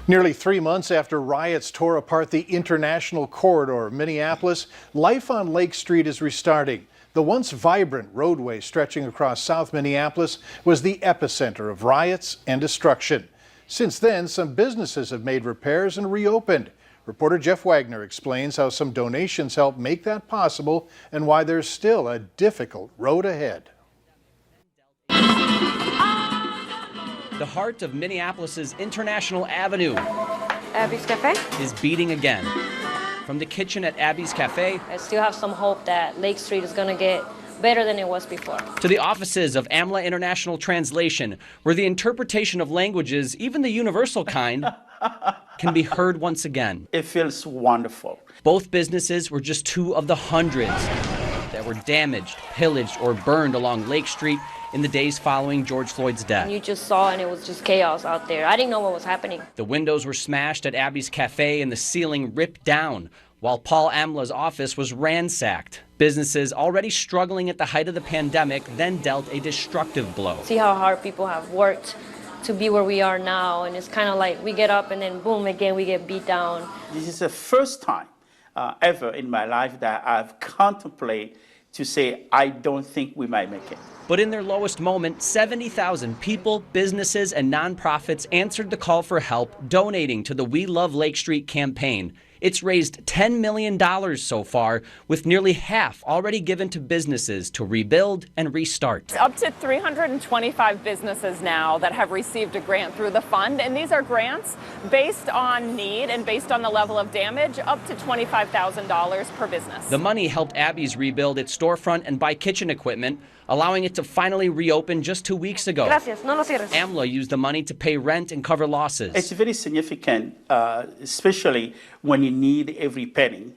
Nearly 3 months after riots tore apart the International Corridor of Minneapolis, life on Lake Street is restarting. The once vibrant roadway stretching across South Minneapolis was the epicenter of riots and destruction. Since then, some businesses have made repairs and reopened. Reporter Jeff Wagner explains how some donations helped make that possible and why there's still a difficult road ahead. The heart of Minneapolis's International Avenue Abby's Cafe is beating again. From the kitchen at Abby's Cafe, I still have some hope that Lake Street is going to get better than it was before. To the offices of AMLA International Translation, where the interpretation of languages, even the universal kind, can be heard once again. It feels wonderful. Both businesses were just two of the hundreds that were damaged, pillaged, or burned along Lake Street in the days following George Floyd's death. And you just saw, and it was just chaos out there. I didn't know what was happening. The windows were smashed at Abby's Cafe and the ceiling ripped down, while Paul Amla's office was ransacked. Businesses already struggling at the height of the pandemic then dealt a destructive blow. See how hard people have worked to be where we are now, and it's kind of like we get up and then boom, again we get beat down. This is the first time ever in my life that I've contemplated to say, I don't think we might make it. But in their lowest moment, 70,000 people, businesses, and nonprofits answered the call for help, donating to the We Love Lake Street campaign. It's raised $10 million so far, with nearly half already given to businesses to rebuild and restart. Up to 325 businesses now that have received a grant through the fund, and these are grants based on need and based on the level of damage, up to $25,000 per business. The money helped Abby's rebuild its storefront and buy kitchen equipment, allowing it to finally reopen just 2 weeks ago. Gracias, no lo cierres. AMLA used the money to pay rent and cover losses. It's very significant, especially when you need every penny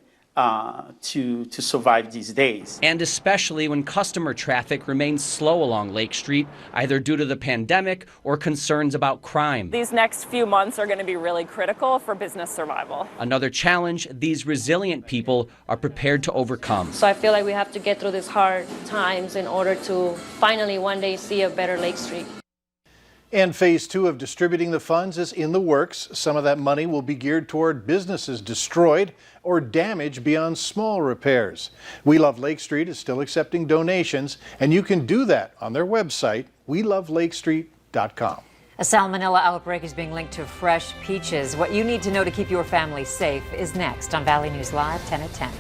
to survive these days. And especially when customer traffic remains slow along Lake Street, either due to the pandemic or concerns about crime. These next few months are going to be really critical for business survival. Another challenge these resilient people are prepared to overcome. So I feel like we have to get through these hard times in order to finally one day see a better Lake Street. And phase 2 of distributing the funds is in the works. Some of that money will be geared toward businesses destroyed or damaged beyond small repairs. We Love Lake Street is still accepting donations, and you can do that on their website, welovelakestreet.com. A salmonella outbreak is being linked to fresh peaches. What you need to know to keep your family safe is next on Valley News Live, 10 at 10.